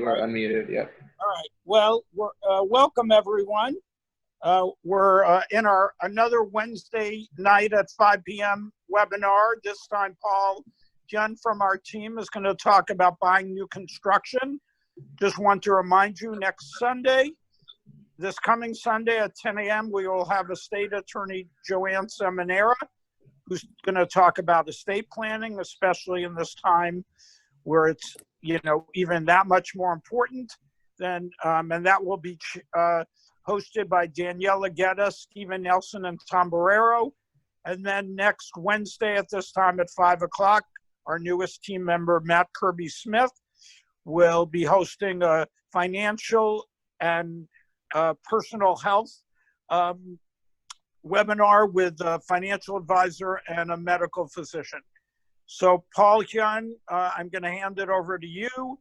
You are unmuted, yep. All right. Well, welcome everyone. We're in our another Wednesday night at 5 p.m. webinar. This time, Paul Hyun from our team is going to talk about buying new construction. Just want to remind you, next Sunday, this coming Sunday at 10 a.m., we will have Estate Attorney Joanne Seminara, who's going to talk about estate planning, especially in this time where it's, you know, even that much more important. Then, and that will be hosted by Daniela Guetta, Stephen Nelson, and Tom Barrero. And then next Wednesday at this time at 5 o'clock, our newest team member, Matt Kirby-Smith, will be hosting a financial and personal health webinar with a financial advisor and a medical physician. So Paul Hyun, I'm going to hand it over to you,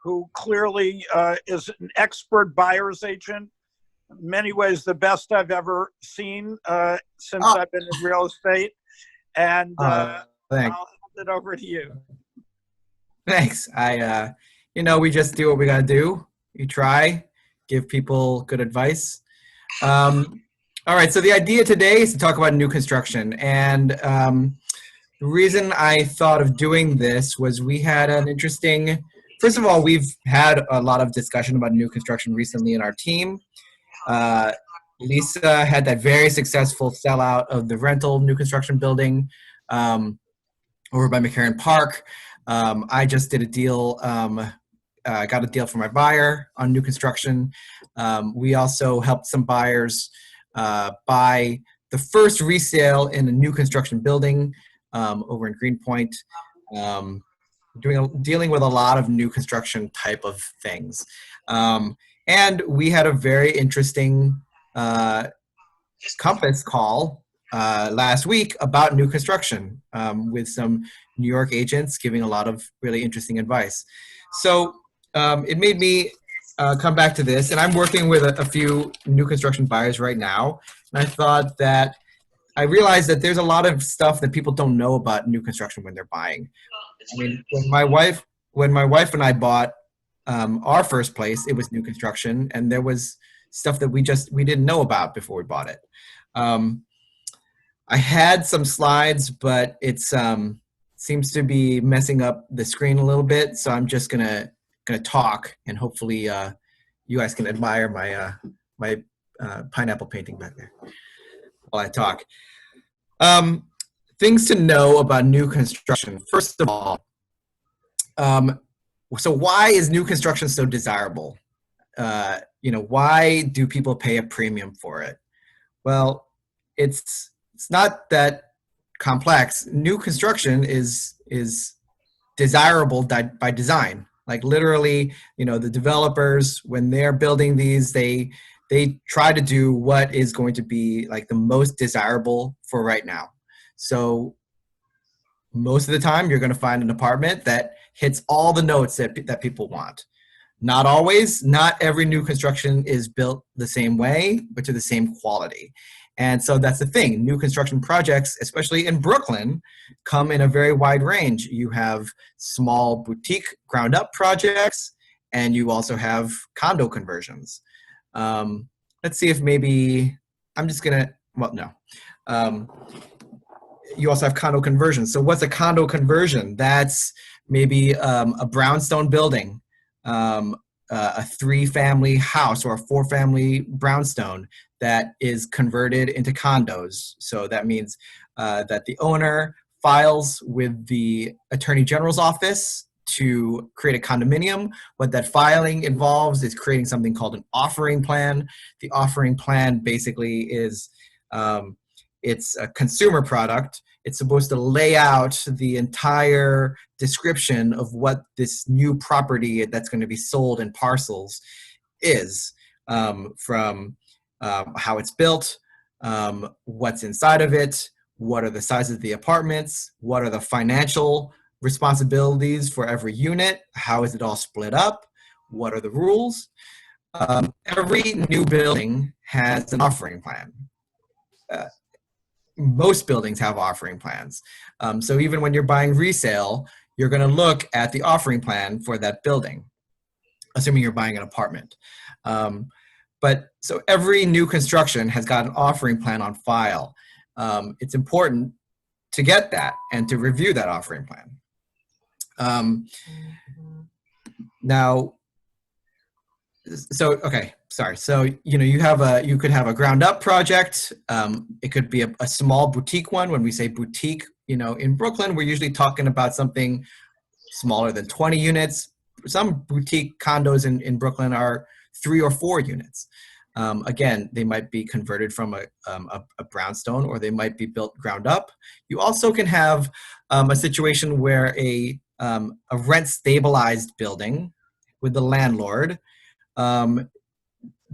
who clearly is an expert buyer's agent. In many ways, the best I've ever seen since I've been in real estate. And I'll hand it over to you. Thanks. You know, we just do what we got to do. You try, give people good advice. All right, so the idea today is to talk about new construction. And the reason I thought of doing this was we had an interesting, first of all, we've had a lot of discussion about new construction recently in our team. Lisa had that very successful sellout of the rental new construction building over by McCarran Park. I just did a deal, got a deal for my buyer on new construction. We also helped some buyers buy the first resale in a new construction building over in Greenpoint. Dealing with a lot of new construction type of things. And we had a very interesting Compass call last week about new construction with some New York agents giving a lot of really interesting advice. So it made me come back to this, and I'm working with a few new construction buyers right now. And I thought that I realized that there's a lot of stuff that people don't know about new construction when they're buying. I mean, when my wife and I bought our first place, it was new construction, and there was stuff that we didn't know about before we bought it. I had some slides, but it seems to be messing up the screen a little bit, so I'm just gonna talk, and hopefully you guys can admire my pineapple painting back there while I talk. Things to know about new construction. First of all, so why is new construction so desirable? You know, why do people pay a premium for it? Well, it's not that complex. New construction is desirable by design. Like literally, you know, the developers, when they're building these, they try to do what is going to be like the most desirable for right now. So most of the time you're going to find an apartment that hits all the notes that people want. Not always, not every new construction is built the same way, but to the same quality. And so that's the thing. New construction projects, especially in Brooklyn, come in a very wide range. You have small boutique ground up projects, and you also have condo conversions. Let's see if maybe, I'm just gonna, well, no. You also have condo conversions. So what's a condo conversion? That's maybe a brownstone building, a 3-family house or a 4-family brownstone that is converted into condos. So that means that the owner files with the Attorney General's office to create a condominium. What that filing involves is creating something called an offering plan. The offering plan basically is, it's a consumer product. It's supposed to lay out the entire description of what this new property that's going to be sold in parcels is, from how it's built, what's inside of it, what are the sizes of the apartments, what are the financial responsibilities for every unit, how is it all split up, what are the rules. Every new building has an offering plan. Most buildings have offering plans. So even when you're buying resale, you're going to look at the offering plan for that building. assuming you're buying an apartment. But so every new construction has got an offering plan on file. It's important to get that and to review that offering plan. Now, so, okay, sorry. So, you know, you could have a ground up project. It could be a small boutique one. When we say boutique, you know, in Brooklyn, we're usually talking about something smaller than 20 units. Some boutique condos in Brooklyn are 3 or 4 units. Again, they might be converted from a brownstone, or they might be built ground up. You also can have a situation where a rent stabilized building with the landlord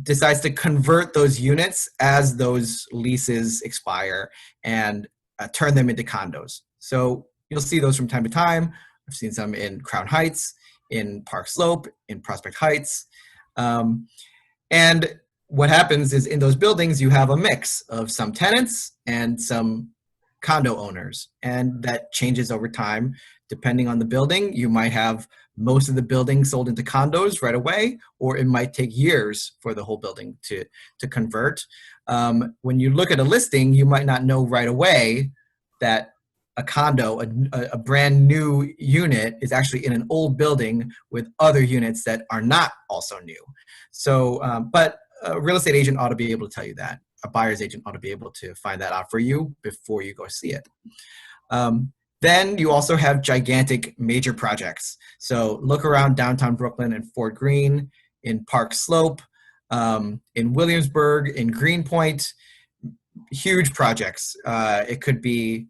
decides to convert those units as those leases expire and turn them into condos. So you'll see those from time to time. I've seen some in Crown Heights, in Park Slope, in Prospect Heights. And what happens is in those buildings, you have a mix of some tenants and some condo owners, and that changes over time. Depending on the building, you might have most of the building sold into condos right away, or it might take years for the whole building to convert. When you look at a listing, you might not know right away that a condo, a brand new unit, is actually in an old building with other units that are not also new. So, but a real estate agent ought to be able to tell you that. A buyer's agent ought to be able to find that out for you before you go see it. Then you also have gigantic major projects. So look around downtown Brooklyn and Fort Greene, in Park Slope, in Williamsburg, in Greenpoint, huge projects. It could be,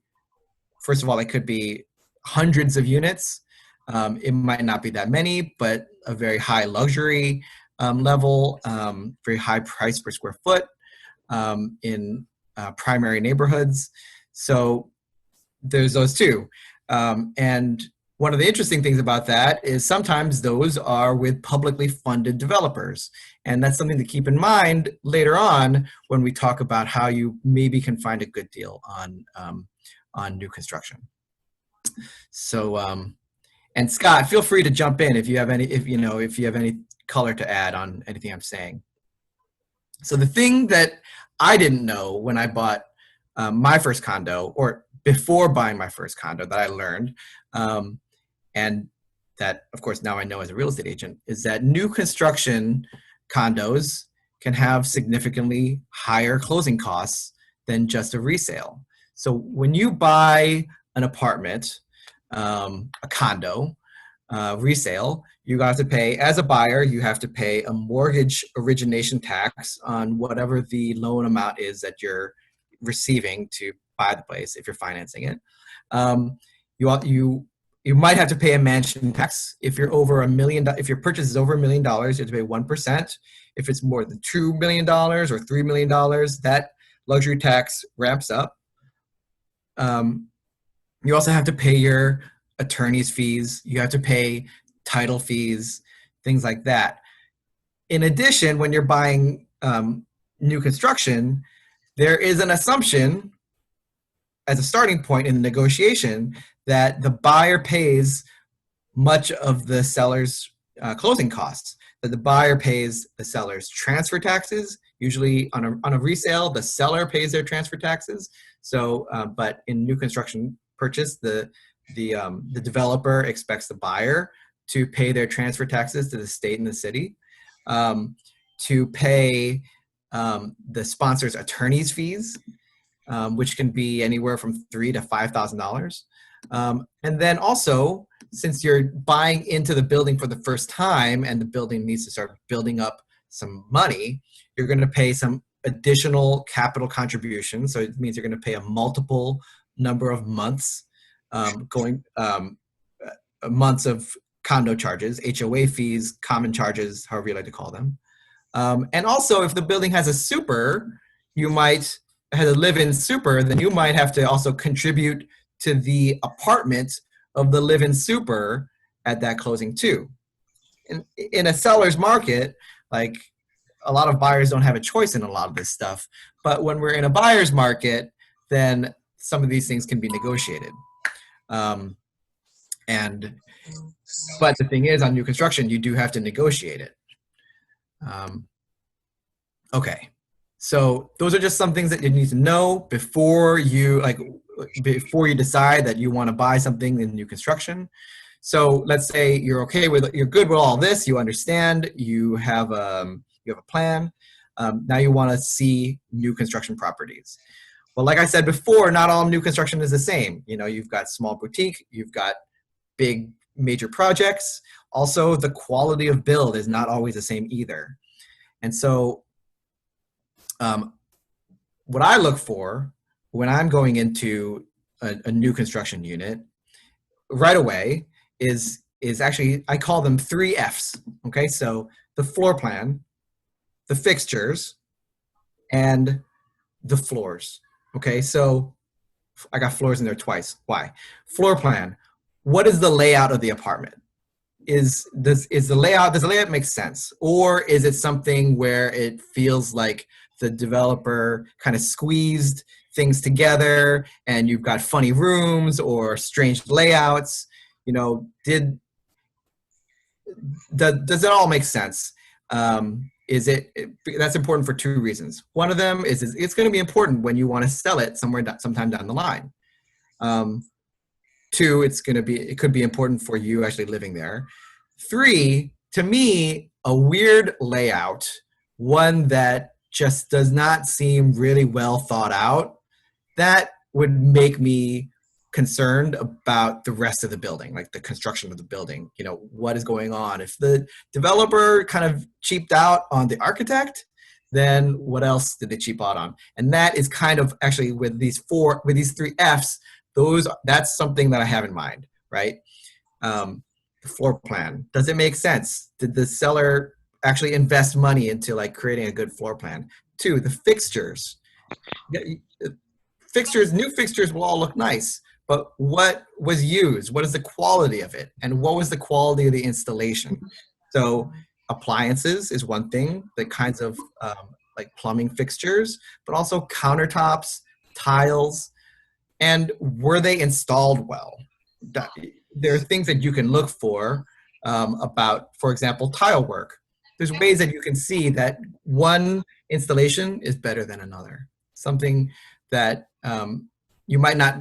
first of all, it could be hundreds of units. It might not be that many, but a very high luxury level, very high price per square foot in primary neighborhoods. So there's those two. And one of the interesting things about that is sometimes those are with publicly funded developers. And that's something to keep in mind later on when we talk about how you maybe can find a good deal on new construction. So, and Scott, feel free to jump in if you have any color to add on anything I'm saying. So the thing that I didn't know when I bought my first condo, or before buying my first condo, that I learned, and that of course now I know as a real estate agent, is that new construction condos can have significantly higher closing costs than just a resale. So when you buy an apartment, a condo, resale, you have to pay, as a buyer, you have to pay a mortgage origination tax on whatever the loan amount is that you're receiving to buy the place if you're financing it. You might have to pay a mansion tax. If you're over $1 million, if your purchase is over $1 million, you have to pay 1%. If it's more than $2 million or $3 million, that luxury tax ramps up. You also have to pay your attorney's fees. You have to pay title fees, things like that. In addition, when you're buying new construction, there is an assumption as a starting point in the negotiation that the buyer pays much of the seller's closing costs, that the buyer pays the seller's transfer taxes. Usually on a resale, the seller pays their transfer taxes. So, but in new construction purchase, the developer expects the buyer to pay their transfer taxes to the state and the city, to pay the sponsor's attorney's fees, which can be anywhere from $3,000 to $5,000. And then also, since you're buying into the building for the first time and the building needs to start building up some money, you're going to pay some additional capital contributions. So it means you're going to pay a multiple number of months, months of condo charges, HOA fees, common charges, however you like to call them. And also, if the building has a super, has a live-in super, then you might have to also contribute to the apartment of the live-in super at that closing too. In a seller's market, like, a lot of buyers don't have a choice in a lot of this stuff. But when we're in a buyer's market, then some of these things can be negotiated. But the thing is, on new construction, you do have to negotiate it. Okay, so those are just some things that you need to know before you decide that you want to buy something in new construction. So let's say you're good with all this, you understand, you have a plan. Now you want to see new construction properties. Well, like I said before, not all new construction is the same. You know, you've got small boutique, you've got big major projects. Also, the quality of build is not always the same either. And so what I look for when I'm going into a new construction unit right away is actually, I call them 3 F's. Okay, so the floor plan, the fixtures, and the floors. Okay, so I got floors in there twice. Why? Floor plan. What is the layout of the apartment? Does the layout make sense? Or is it something where it feels like the developer kind of squeezed things together and you've got funny rooms or strange layouts? You know, does it all make sense? That's important for 2 reasons. One of them is it's going to be important when you want to sell it sometime down the line. 2, it could be important for you actually living there. 3, to me, a weird layout, one that just does not seem really well thought out, that would make me concerned about the rest of the building, like the construction of the building. You know, what is going on? If the developer kind of cheaped out on the architect, then what else did they cheap out on? And that is kind of actually with these 3 F's, that's something that I have in mind, right? The floor plan, does it make sense? Did the seller actually invest money into like creating a good floor plan? 2, the fixtures. New fixtures will all look nice, but what was used? What is the quality of it? And what was the quality of the installation? So appliances is one thing, the kinds of like plumbing fixtures, but also countertops, tiles, and were they installed well? There are things that you can look for about, for example, tile work. There's ways that you can see that one installation is better than another. Something that you might not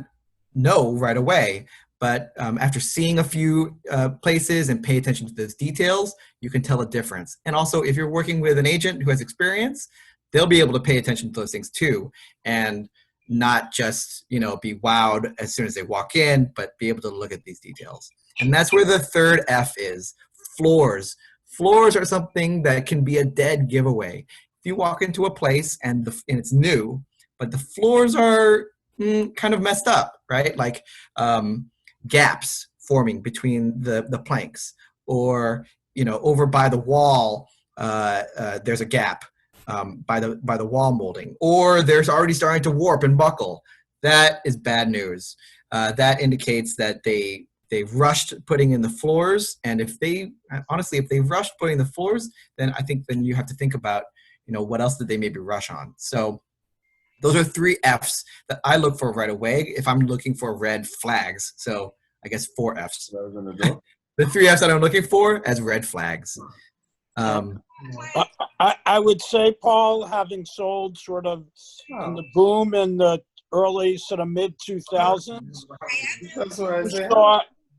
know right away, but after seeing a few places and pay attention to those details, you can tell a difference. And also, if you're working with an agent who has experience, they'll be able to pay attention to those things too, and not just, you know, be wowed as soon as they walk in, but be able to look at these details. And that's where the 3rd F is, floors. Floors are something that can be a dead giveaway. If you walk into a place and it's new, but the floors are kind of messed up, right? Like gaps forming between the planks, or, you know, over by the wall, there's a gap. By the wall molding, or there's already starting to warp and buckle. That is bad news. That indicates that they rushed putting in the floors, and if they rushed putting the floors, then I think then you have to think about, you know, what else did they maybe rush on. So those are 3 F's that I look for right away if I'm looking for red flags. So I guess 4 F's. The 3 F's that I'm looking for as red flags. I would say, Paul, having sold sort of in the boom in the early sort of mid 2000s,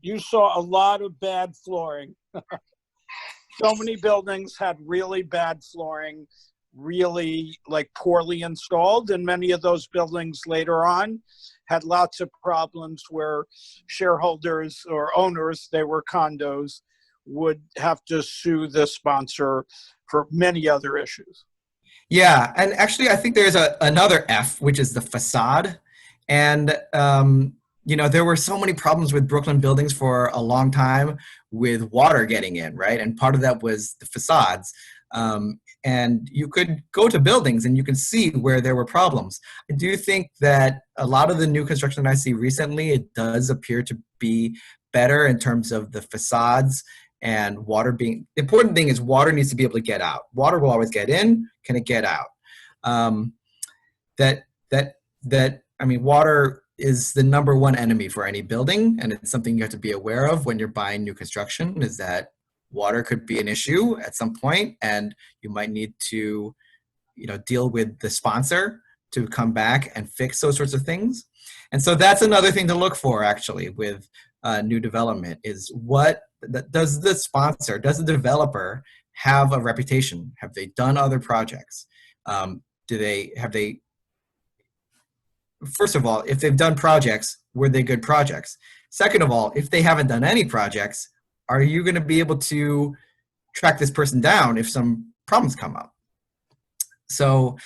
you saw a lot of bad flooring. So many buildings had really bad flooring, really like poorly installed, and many of those buildings later on had lots of problems where shareholders or owners, they were condos, would have to sue the sponsor for many other issues. Yeah, and actually I think there's another F, which is the facade. And you know, there were so many problems with Brooklyn buildings for a long time with water getting in, right? And part of that was the facades. And you could go to buildings and you can see where there were problems. I do think that a lot of the new construction I see recently, it does appear to be better in terms of the facades. And water being, the important thing is water needs to be able to get out. Water will always get in. Can it get out? I mean, water is the number one enemy for any building, and it's something you have to be aware of when you're buying new construction, is that water could be an issue at some point, and you might need to, deal with the sponsor to come back and fix those sorts of things. And so that's another thing to look for, actually, with new development, is does the sponsor, does the developer have a reputation? Have they done other projects? First of all, if they've done projects, were they good projects? Second of all, if they haven't done any projects, are you going to be able to track this person down if some problems come up? So,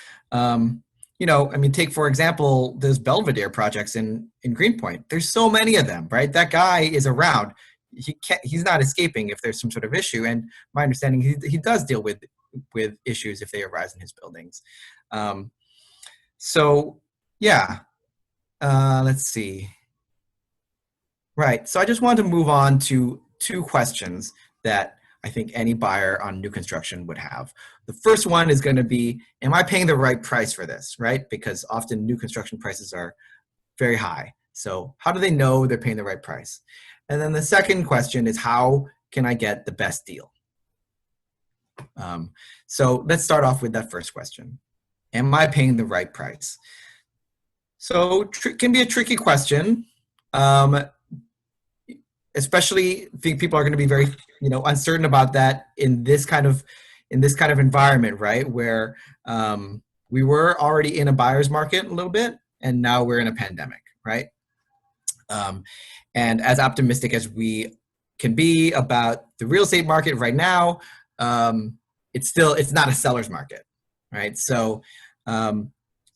take, for example, those Belvedere projects in Greenpoint. There's so many of them, right? That guy is around. He's not escaping if there's some sort of issue. And my understanding, he does deal with issues if they arise in his buildings. Let's see. Right, so I just wanted to move on to 2 questions that I think any buyer on new construction would have. The first one is going to be, am I paying the right price for this, right? Because often new construction prices are very high. So how do they know they're paying the right price? And then the second question is, how can I get the best deal? So let's start off with that first question. Am I paying the right price? So can be a tricky question. Especially, I think people are going to be very, uncertain about that in this kind of environment, right? Where we were already in a buyer's market a little bit, and now we're in a pandemic, right? And as optimistic as we can be about the real estate market right now, it's not a seller's market, right? So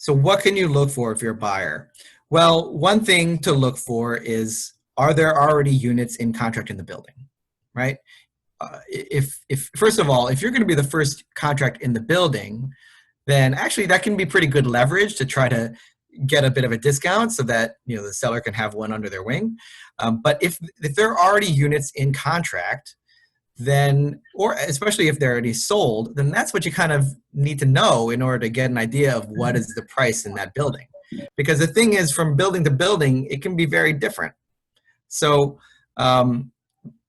what can you look for if you're a buyer? Well, one thing to look for is, are there already units in contract in the building, right? If first of all, if you're going to be the first contract in the building, then actually that can be pretty good leverage to try to get a bit of a discount so that the seller can have one under their wing. But if there are already units in contract, then, or especially if they're already sold, then that's what you kind of need to know in order to get an idea of what is the price in that building. Because the thing is, from building to building, it can be very different. So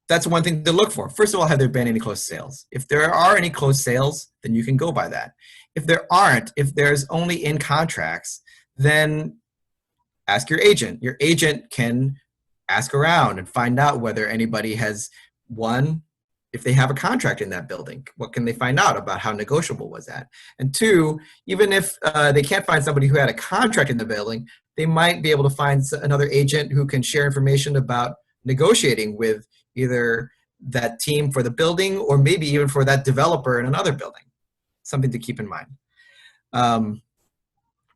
that's one thing to look for. First of all, have there been any closed sales? If there are any closed sales, then you can go by that. If there aren't, if there's only in contracts, then ask your agent. Your agent can ask around and find out whether anybody has, one, if they have a contract in that building, what can they find out about how negotiable was that? And two, even if they can't find somebody who had a contract in the building, they might be able to find another agent who can share information about negotiating with either that team for the building or maybe even for that developer in another building. Something to keep in mind.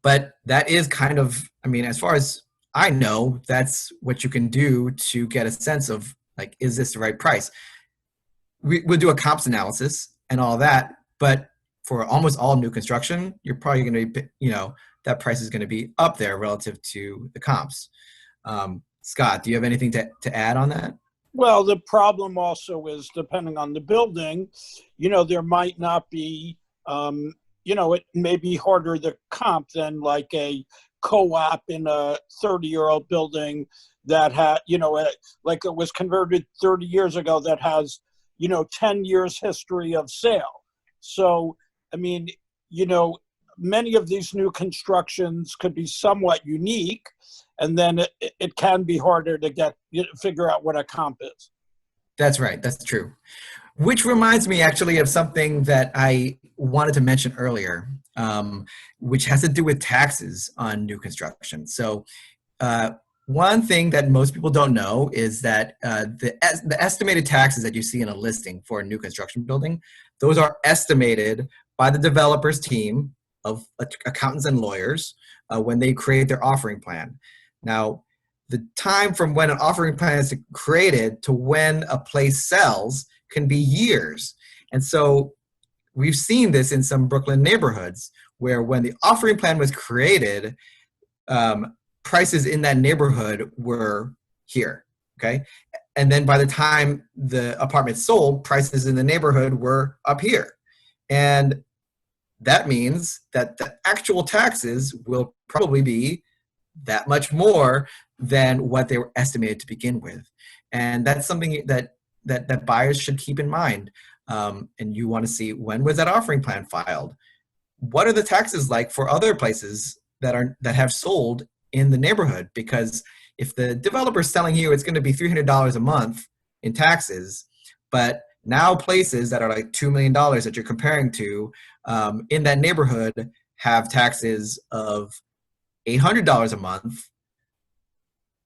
But that is kind of, as far as I know, that's what you can do to get a sense of, like, is this the right price? We'll do a comps analysis and all that, but for almost all new construction, you're probably going to be, that price is going to be up there relative to the comps. Scott, do you have anything to add on that? Well, the problem also is, depending on the building, there might not be, it may be harder to comp than like a co-op in a 30-year-old building that had, like it was converted 30 years ago that has, 10 years history of sale. So, many of these new constructions could be somewhat unique, and then it can be harder to figure out what a comp is. That's right. That's true. Which reminds me actually of something that I wanted to mention earlier, which has to do with taxes on new construction. So one thing that most people don't know is that the estimated taxes that you see in a listing for a new construction building, those are estimated by the developer's team of accountants and lawyers when they create their offering plan. Now, the time from when an offering plan is created to when a place sells can be years. And so we've seen this in some Brooklyn neighborhoods where when the offering plan was created, prices in that neighborhood were here, okay? And then by the time the apartment sold, prices in the neighborhood were up here. And that means that the actual taxes will probably be that much more than what they were estimated to begin with. And that's something that buyers should keep in mind. And you want to see, when was that offering plan filed? What are the taxes like for other places that have sold in the neighborhood? Because if the developer's telling you it's going to be $300 a month in taxes, but now places that are like $2 million that you're comparing to in that neighborhood have taxes of $800 a month,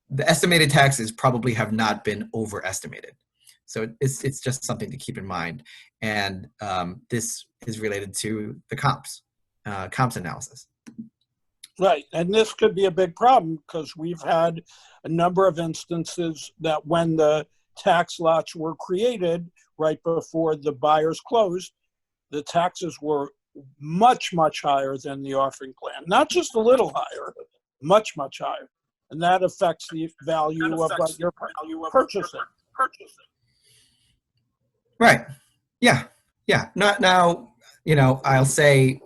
the estimated taxes probably have not been overestimated. So it's just something to keep in mind. And this is related to the comps analysis. Right, and this could be a big problem because we've had a number of instances that when the tax lots were created right before the buyers closed, the taxes were much, much higher than the offering plan. Not just a little higher, much, much higher. And that affects the value of what you're purchasing. Right. Yeah. Yeah. Now, I'll say,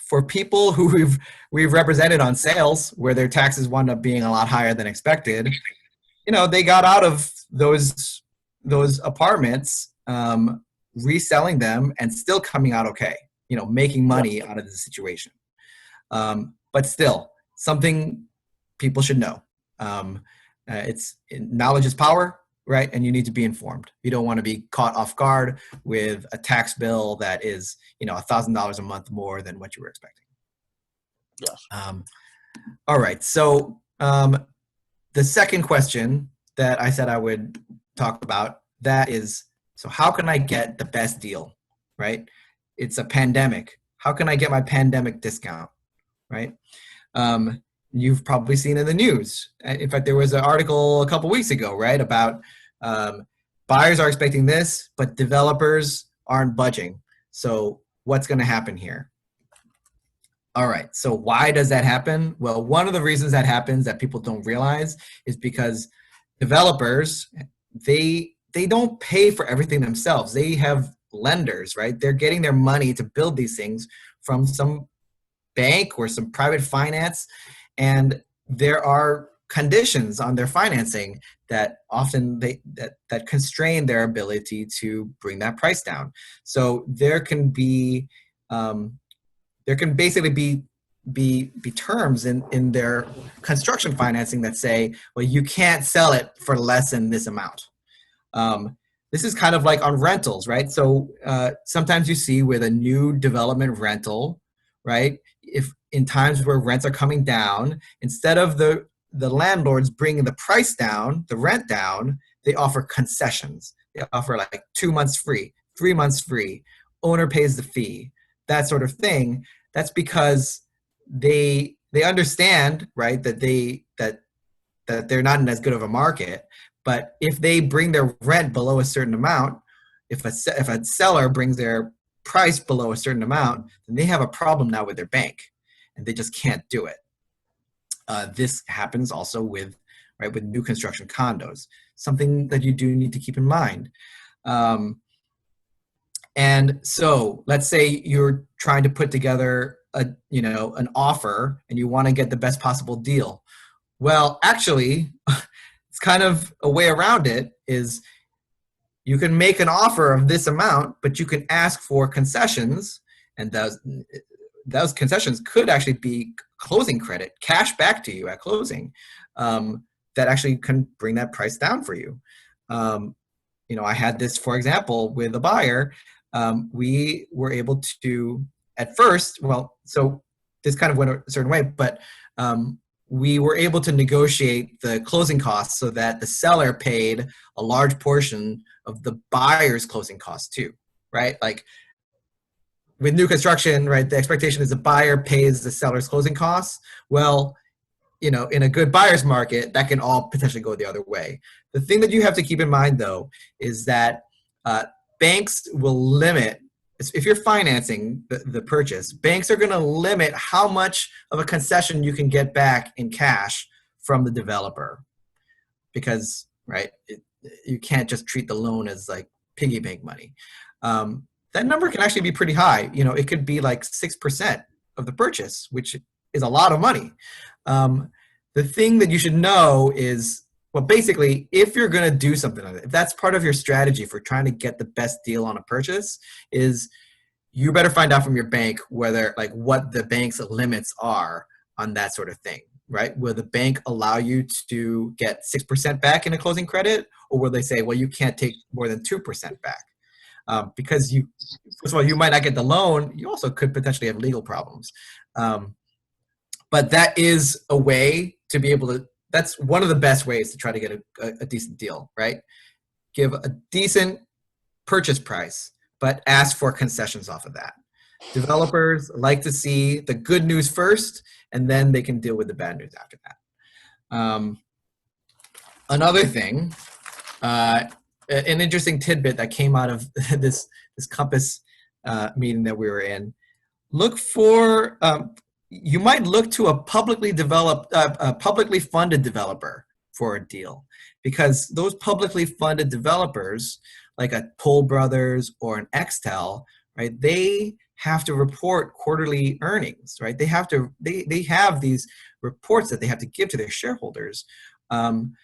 for people who we've represented on sales where their taxes wound up being a lot higher than expected, they got out of those apartments, reselling them and still coming out okay, making money out of the situation. But still, something people should know. It's knowledge is power, right? And you need to be informed. You don't want to be caught off guard with a tax bill that is, $1,000 a month more than what you were expecting. Yes. All right. So the second question that I said I would talk about, that is, so how can I get the best deal, right? It's a pandemic. How can I get my pandemic discount, right? You've probably seen in the news. In fact, there was an article a couple weeks ago, right, about buyers are expecting this, but developers aren't budging. So what's going to happen here? All right, so why does that happen? Well, one of the reasons that happens that people don't realize is because developers, they don't pay for everything themselves. They have lenders, right? They're getting their money to build these things from some bank or some private finance, and there are conditions on their financing that often that constrain their ability to bring that price down. So there can basically be terms in their construction financing that say, well, you can't sell it for less than this amount. This is kind of like on rentals, right? So sometimes you see with a new development rental, right? If in times where rents are coming down, instead of the landlords bringing the price down, the rent down, they offer concessions. They offer like 2 months free, 3 months free, owner pays the fee, that sort of thing. That's because they understand, right, that they're not in as good of a market. But if they bring their rent below a certain amount, if a seller brings their price below a certain amount, then they have a problem now with their bank, and they just can't do it. This happens also with new construction condos, something that you do need to keep in mind. And so let's say you're trying to put together an offer and you want to get the best possible deal. Well, actually, it's kind of a way around it is you can make an offer of this amount, but you can ask for concessions, and those concessions could actually be closing credit, cash back to you at closing, that actually can bring that price down for you. I had this, for example, with a buyer. We were able to, at first, so this kind of went a certain way, but we were able to negotiate the closing costs so that the seller paid a large portion of the buyer's closing costs too, right? Like with new construction, right, the expectation is the buyer pays the seller's closing costs. Well, in a good buyer's market, that can all potentially go the other way. The thing that you have to keep in mind, though, is that banks will limit, if you're financing the purchase, banks are going to limit how much of a concession you can get back in cash from the developer, because, right, you can't just treat the loan as like piggy bank money. That number can actually be pretty high. It could be like 6% of the purchase, which is a lot of money. the thing that you should know is, well, basically, if you're going to do something like that, if that's part of your strategy for trying to get the best deal on a purchase, is you better find out from your bank whether, like, what the bank's limits are on that sort of thing, right? Will the bank allow you to get 6% back in a closing credit, or will they say, well, you can't take more than 2% back? Because you, first of all, you might not get the loan. You also could potentially have legal problems. But that is a way to be able to, that's one of the best ways to try to get a decent deal, right? Give a decent purchase price, but ask for concessions off of that. Developers like to see the good news first, and then they can deal with the bad news after that. Another thing, an interesting tidbit that came out of this Compass meeting that we were in, look for, you might look to a publicly funded developer for a deal, because those publicly funded developers, like a Toll Brothers or an Extel, right? They have to report quarterly earnings, right? They have to, they have these reports that they have to give to their shareholders. And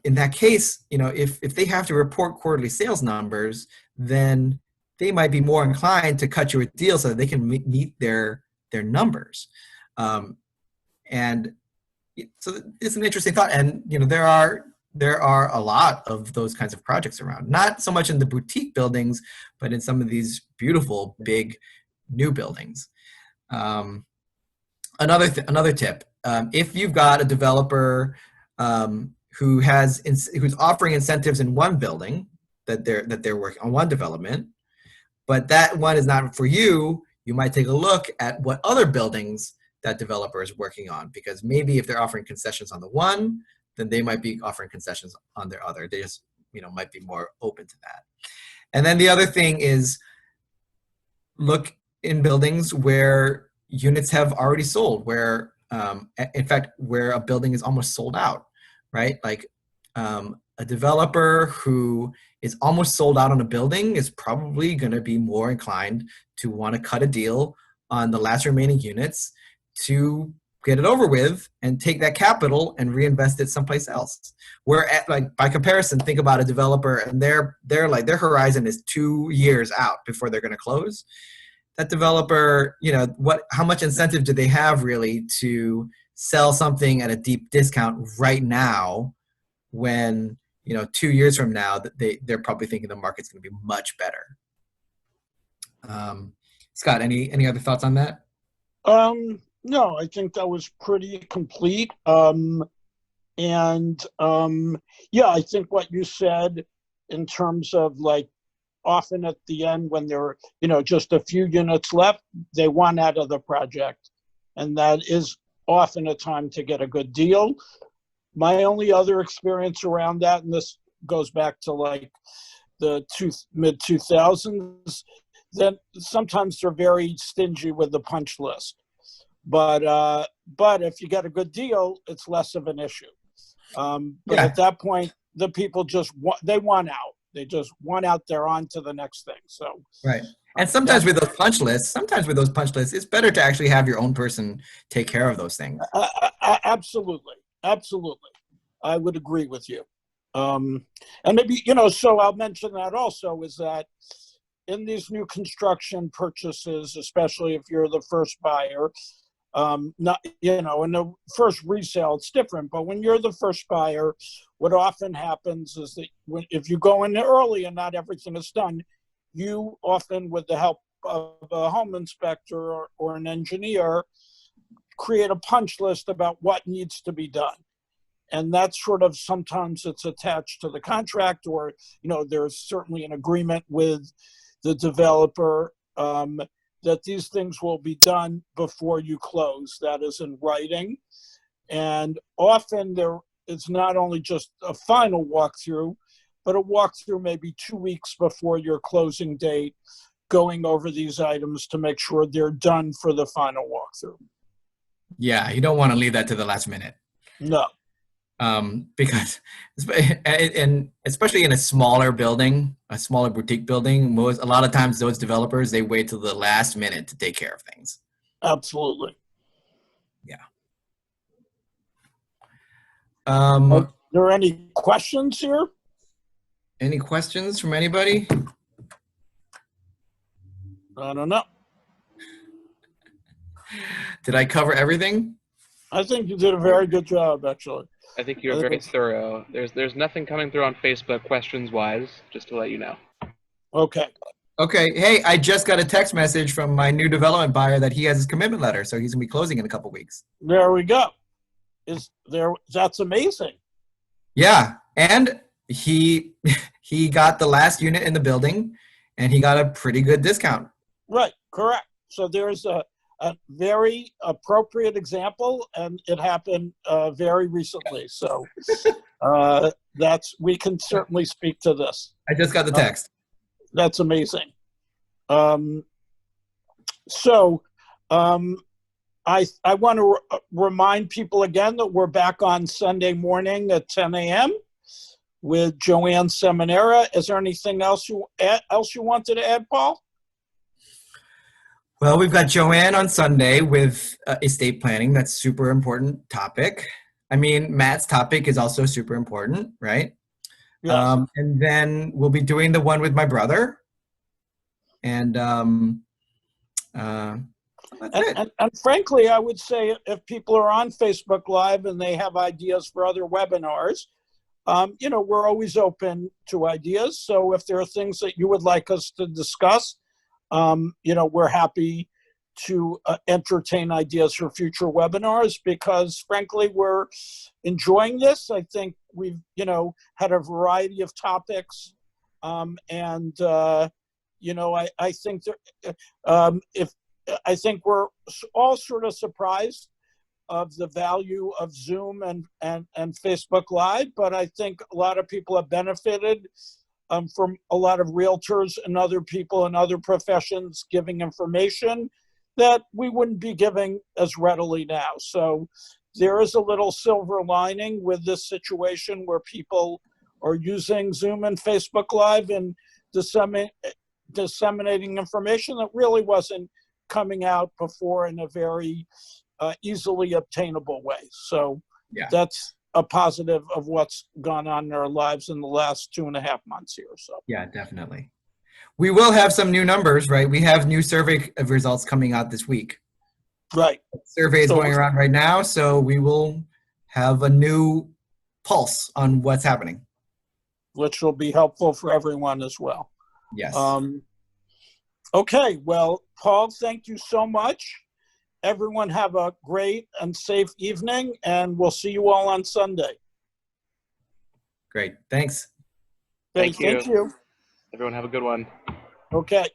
in that case, you know, if they have to report quarterly sales numbers, then they might be more inclined to cut you a deal so that they can meet their numbers. And so it's an interesting thought. And, you know, there are a lot of those kinds of projects around, not so much in the boutique buildings, but in some of these beautiful, big, new buildings. Another tip, if you've got a developer who's offering incentives in one building that they're working on, one development, but that one is not for you, you might take a look at what other buildings that developer is working on, because maybe if they're offering concessions on the one, then they might be offering concessions on their other. They just, you know, might be more open to that. And then the other thing is, look in buildings where units have already sold, where, in fact, where a building is almost sold out, right? Like a developer who is almost sold out on a building is probably going to be more inclined to want to cut a deal on the last remaining units to get it over with and take that capital and reinvest it someplace else. Where, like, by comparison, think about a developer and they're like, their horizon is 2 years out before they're going to close. That developer, you know, how much incentive do they have really to sell something at a deep discount right now, when, you know, 2 years from now they're probably thinking the market's going to be much better. Scott, any other thoughts on that? No, I think that was pretty complete. Yeah, I think what you said in terms of, like, often at the end when there are, you know, just a few units left, they want out of the project. And that is often a time to get a good deal. My only other experience around that, and this goes back to like the mid-2000s, then sometimes they're very stingy with the punch list. But if you get a good deal, it's less of an issue. But at that point, the people they want out. They just want out. They're on to the next thing. So right. And sometimes with those punch lists, it's better to actually have your own person take care of those things. Absolutely. I would agree with you. And maybe, you know, so I'll mention that also, is that in these new construction purchases, especially if you're the first buyer, not, you know, in the first resale, it's different, but when you're the first buyer, what often happens is that if you go in early and not everything is done, you often, with the help of a home inspector or an engineer, create a punch list about what needs to be done. And that's sort of, sometimes it's attached to the contract, or, you know, there's certainly an agreement with the developer that these things will be done before you close. That is in writing. And often it's not only just a final walkthrough, but a walkthrough maybe 2 weeks before your closing date, going over these items to make sure they're done for the final walkthrough. Yeah, you don't want to leave that to the last minute. No. Because, and especially in a smaller building, a smaller boutique building, a lot of times those developers, they wait till the last minute to take care of things. Absolutely. Yeah. Are there any questions here? Any questions from anybody? I don't know. Did I cover everything? I think you did a very good job, actually. I think you're very thorough. There's nothing coming through on Facebook questions-wise, just to let you know. Okay. Okay. Hey, I just got a text message from my new development buyer that he has his commitment letter, so he's gonna be closing in a couple weeks. There we go. That's amazing. Yeah, and he got the last unit in the building, and he got a pretty good discount. Right, correct. So there's a very appropriate example, and it happened very recently. So we can certainly speak to this. I just got the text. That's amazing. I want to remind people again that we're back on Sunday morning at 10 a.m. with Joanne Seminara. Is there anything else you wanted to add, Paul? Well, we've got Joanne on Sunday with estate planning. That's a super important topic. I mean, Matt's topic is also super important, right? Yes. And then we'll be doing the one with my brother. And that's it. And frankly, I would say if people are on Facebook Live and they have ideas for other webinars, we're always open to ideas. So if there are things that you would like us to discuss, we're happy to entertain ideas for future webinars because frankly, we're enjoying this. I think we've, had a variety of topics. I think I think we're all sort of surprised of the value of Zoom and Facebook Live, but I think a lot of people have benefited from a lot of realtors and other people in other professions giving information that we wouldn't be giving as readily now. So there is a little silver lining with this situation where people are using Zoom and Facebook Live and disseminating information that really wasn't coming out before in a very easily obtainable way. So yeah, that's a positive of what's gone on in our lives in the last 2.5 months here. So yeah, definitely. We will have some new numbers, right? We have new survey results coming out this week. Right. The survey is going around right now, so we will have a new pulse on what's happening. Which will be helpful for everyone as well. Yes. Okay, well, Paul, thank you so much. Everyone have a great and safe evening, and we'll see you all on Sunday. Great, thanks. Thank you. Thank you. Everyone have a good one. Okay.